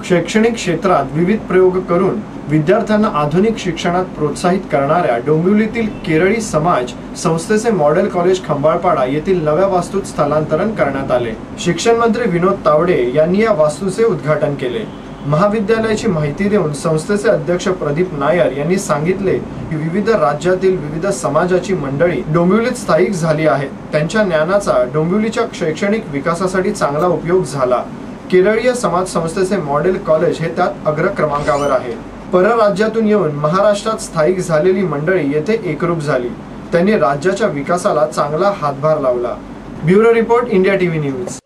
शैक्षणिक क्षेत्रात विविध प्रयोग करून विद्यार्थ्यांना आधुनिक शिक्षणात प्रोत्साहित करणाऱ्या डोंबिवलीतील केरळी समाज संस्थेचे मॉडेल कॉलेज खंबाळपाडा येथील नव्या वास्तूत स्थलांतरण करण्यात आले। शिक्षण मंत्री विनोद तावडे यांनी या वास्तूचे उद्घाटन केले। महाविद्यालयाची माहिती देऊन संस्थेचे अध्यक्ष प्रदीप नायर यांनी सांगितले की विविध राज्यातील विविध समाजाची मंडळी डोंबिवलीत स्थायिक झाली आहेत। त्यांच्या ज्ञानाचा डोंबिवलीच्या शैक्षणिक विकासासाठी चांगला उपयोग झाला। केरळीय समाज संस्थेचे मॉडेल कॉलेज हे त्यात अग्र क्रमांकावर आहे। परराज्यातून येऊन महाराष्ट्रात स्थायिक झालेली मंडळी येथे एकरूप झाली। त्यांनी राज्याच्या विकासाला चांगला हातभार लावला। Bureau report, India TV news.